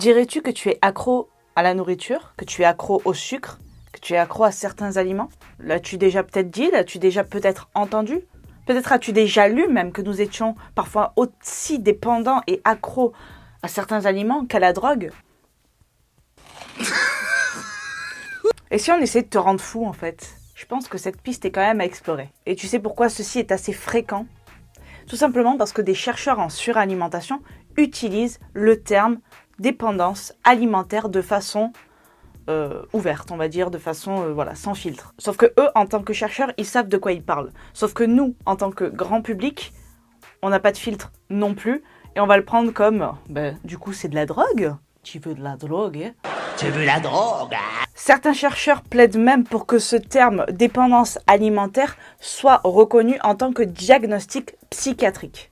Dirais-tu que tu es accro à la nourriture, que tu es accro au sucre, que tu es accro à certains aliments? L'as-tu déjà peut-être dit? L'as-tu déjà peut-être entendu? Peut-être as-tu déjà lu même que nous étions parfois aussi dépendants et accros à certains aliments qu'à la drogue? Et si on essaie de te rendre fou en fait? Je pense que cette piste est quand même à explorer. Et tu sais pourquoi ceci est assez fréquent? Tout simplement parce que des chercheurs en suralimentation utilisent le terme dépendance alimentaire de façon ouverte, on va dire, de façon voilà, sans filtre. Sauf que eux, en tant que chercheurs, ils savent de quoi ils parlent. Sauf que nous, en tant que grand public, on n'a pas de filtre non plus, et on va le prendre comme, du coup, c'est de la drogue. Tu veux de la drogue, hein? Tu veux la drogue? Certains chercheurs plaident même pour que ce terme dépendance alimentaire soit reconnu en tant que diagnostic psychiatrique.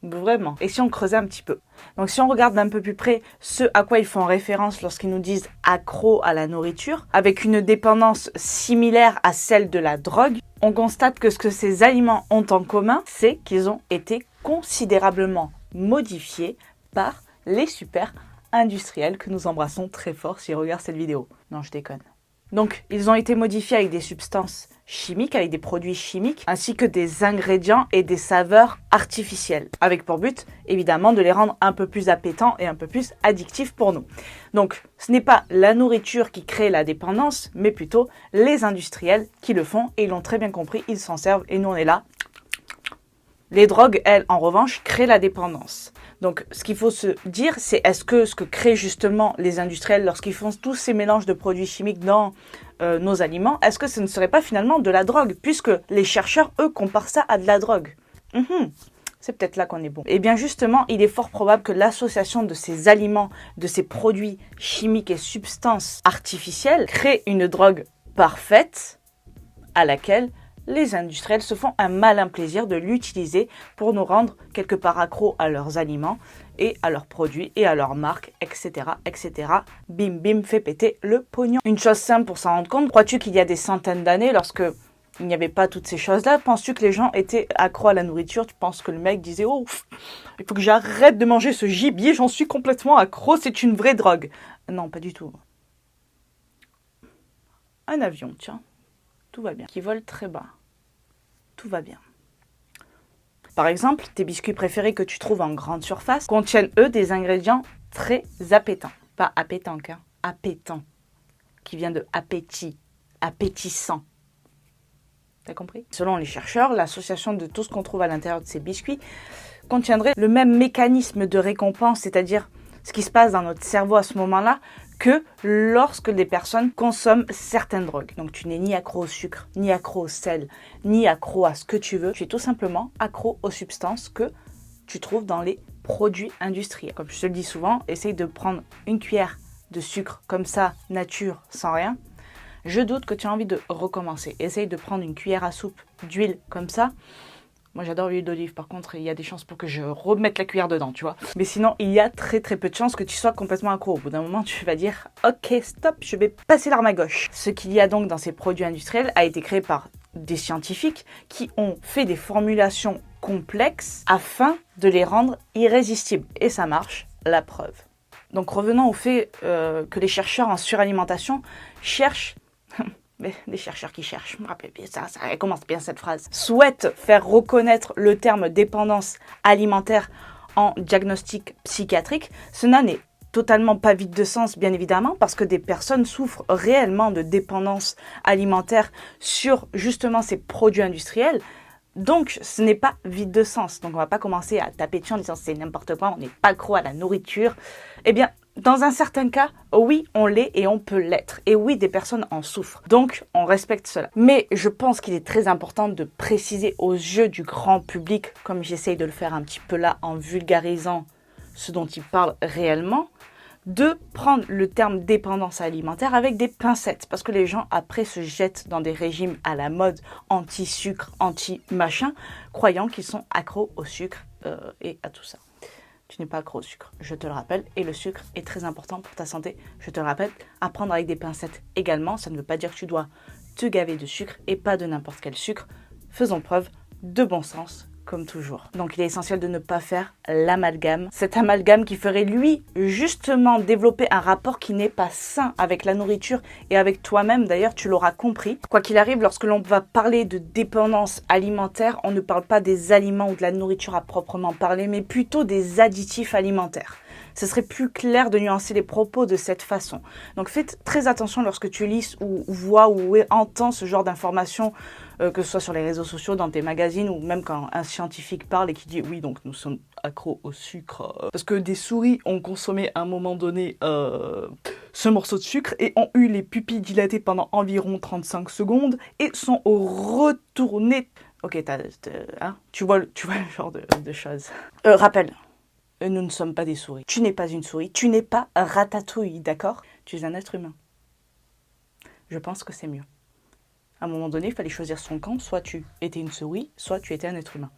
Vraiment. Et si on creusait un petit peu? Donc si on regarde d'un peu plus près ce à quoi ils font référence lorsqu'ils nous disent accro à la nourriture, avec une dépendance similaire à celle de la drogue, on constate que ce que ces aliments ont en commun, c'est qu'ils ont été considérablement modifiés par les super industriels que nous embrassons très fort s'ils regardent cette vidéo. Non, je déconne. Donc, ils ont été modifiés avec des substances chimiques, avec des produits chimiques, ainsi que des ingrédients et des saveurs artificielles, avec pour but, évidemment, de les rendre un peu plus appétants et un peu plus addictifs pour nous. Donc, ce n'est pas la nourriture qui crée la dépendance, mais plutôt les industriels qui le font, et ils l'ont très bien compris, ils s'en servent, et nous on est là. Les drogues, elles, en revanche, créent la dépendance. Donc, ce qu'il faut se dire, c'est est-ce que ce que créent justement les industriels lorsqu'ils font tous ces mélanges de produits chimiques dans nos aliments, est-ce que ce ne serait pas finalement de la drogue? Puisque les chercheurs, eux, comparent ça à de la drogue. C'est peut-être là qu'on est bon. Et bien justement, il est fort probable que l'association de ces aliments, de ces produits chimiques et substances artificielles crée une drogue parfaite à laquelle les industriels se font un malin plaisir de l'utiliser pour nous rendre quelque part accros à leurs aliments et à leurs produits et à leurs marques, etc., etc. Bim, bim, fait péter le pognon. Une chose simple pour s'en rendre compte, crois-tu qu'il y a des centaines d'années, lorsque il n'y avait pas toutes ces choses-là, penses-tu que les gens étaient accros à la nourriture? Tu penses que le mec disait « Oh, il faut que j'arrête de manger ce gibier, j'en suis complètement accro, c'est une vraie drogue ». Non, pas du tout. Un avion, tiens. Tout va bien. Qui vole très bas. Tout va bien. Par exemple, tes biscuits préférés que tu trouves en grande surface contiennent, eux, des ingrédients très appétants. Pas appétanque, hein, appétant. Qui vient de appétit, appétissant. T'as compris? Selon les chercheurs, l'association de tout ce qu'on trouve à l'intérieur de ces biscuits contiendrait le même mécanisme de récompense, c'est-à-dire ce qui se passe dans notre cerveau à ce moment-là, que lorsque des personnes consomment certaines drogues. Donc tu n'es ni accro au sucre, ni accro au sel, ni accro à ce que tu veux. Tu es tout simplement accro aux substances que tu trouves dans les produits industriels. Comme je te le dis souvent, essaye de prendre une cuillère de sucre comme ça, nature, sans rien. Je doute que tu as envie de recommencer. Essaye de prendre une cuillère à soupe d'huile comme ça. Moi, j'adore l'huile d'olive. Par contre, il y a des chances pour que je remette la cuillère dedans, tu vois. Mais sinon, il y a très très peu de chances que tu sois complètement accro. Au bout d'un moment, tu vas dire « Ok, stop, je vais passer l'arme à gauche ». Ce qu'il y a donc dans ces produits industriels a été créé par des scientifiques qui ont fait des formulations complexes afin de les rendre irrésistibles. Et ça marche, la preuve. Donc revenons au fait que les chercheurs en suralimentation cherchent... Mais des chercheurs qui cherchent, je me rappelle bien ça commence bien cette phrase, souhaitent faire reconnaître le terme dépendance alimentaire en diagnostic psychiatrique. Cela n'est totalement pas vide de sens, bien évidemment, parce que des personnes souffrent réellement de dépendance alimentaire sur justement ces produits industriels. Donc, ce n'est pas vide de sens. Donc, on ne va pas commencer à taper dessus en disant c'est n'importe quoi, on n'est pas accro à la nourriture. Eh bien, dans un certain cas, oui, on l'est et on peut l'être. Et oui, des personnes en souffrent. Donc, on respecte cela. Mais je pense qu'il est très important de préciser aux yeux du grand public, comme j'essaye de le faire un petit peu là en vulgarisant ce dont il parle réellement, de prendre le terme dépendance alimentaire avec des pincettes. Parce que les gens, après, se jettent dans des régimes à la mode anti-sucre, anti-machin, croyant qu'ils sont accros au sucre et à tout ça. Tu n'es pas accro au sucre, je te le rappelle, et le sucre est très important pour ta santé, je te le rappelle. À prendre avec des pincettes également, ça ne veut pas dire que tu dois te gaver de sucre et pas de n'importe quel sucre. Faisons preuve de bon sens comme toujours. Donc il est essentiel de ne pas faire l'amalgame. Cet amalgame qui ferait lui justement développer un rapport qui n'est pas sain avec la nourriture et avec toi-même. D'ailleurs, tu l'auras compris. Quoi qu'il arrive, lorsque l'on va parler de dépendance alimentaire, on ne parle pas des aliments ou de la nourriture à proprement parler, mais plutôt des additifs alimentaires. Ce serait plus clair de nuancer les propos de cette façon. Donc faites très attention lorsque tu lis ou vois ou entends ce genre d'informations, que ce soit sur les réseaux sociaux, dans tes magazines, ou même quand un scientifique parle et qui dit « Oui, donc nous sommes accros au sucre. Parce que des souris ont consommé à un moment donné ce morceau de sucre et ont eu les pupilles dilatées pendant environ 35 secondes et sont retournées... » Ok, tu vois le genre de choses. Rappel. Nous ne sommes pas des souris. Tu n'es pas une souris. Tu n'es pas Ratatouille, d'accord? Tu es un être humain. Je pense que c'est mieux. À un moment donné, il fallait choisir son camp. Soit tu étais une souris, soit tu étais un être humain.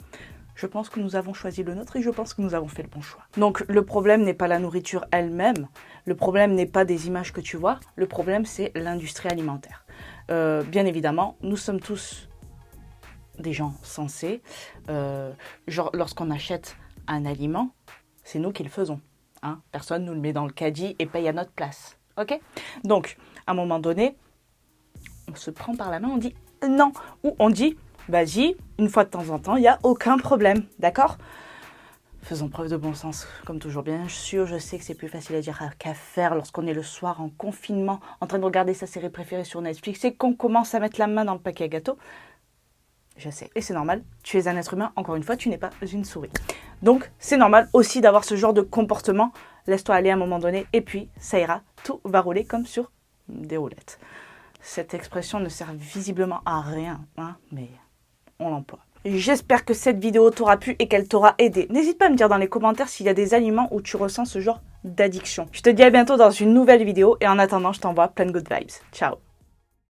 Je pense que nous avons choisi le nôtre et je pense que nous avons fait le bon choix. Donc, le problème n'est pas la nourriture elle-même. Le problème n'est pas des images que tu vois. Le problème, c'est l'industrie alimentaire. Bien évidemment, nous sommes tous des gens sensés. Genre, lorsqu'on achète un aliment, c'est nous qui le faisons. Hein? Personne ne nous le met dans le caddie et paye à notre place. Ok? Donc, à un moment donné, on se prend par la main, on dit non. Ou on dit, vas-y, une fois de temps en temps, il n'y a aucun problème. D'accord? Faisons preuve de bon sens, comme toujours. Bien sûr, je sais que c'est plus facile à dire qu'à faire lorsqu'on est le soir en confinement, en train de regarder sa série préférée sur Netflix et qu'on commence à mettre la main dans le paquet à gâteaux. Je sais. Et c'est normal, tu es un être humain, encore une fois, tu n'es pas une souris. Donc, c'est normal aussi d'avoir ce genre de comportement. Laisse-toi aller à un moment donné et puis ça ira, tout va rouler comme sur des roulettes. Cette expression ne sert visiblement à rien, hein, mais on l'emploie. J'espère que cette vidéo t'aura plu et qu'elle t'aura aidé. N'hésite pas à me dire dans les commentaires s'il y a des aliments où tu ressens ce genre d'addiction. Je te dis à bientôt dans une nouvelle vidéo et en attendant, je t'envoie plein de good vibes. Ciao!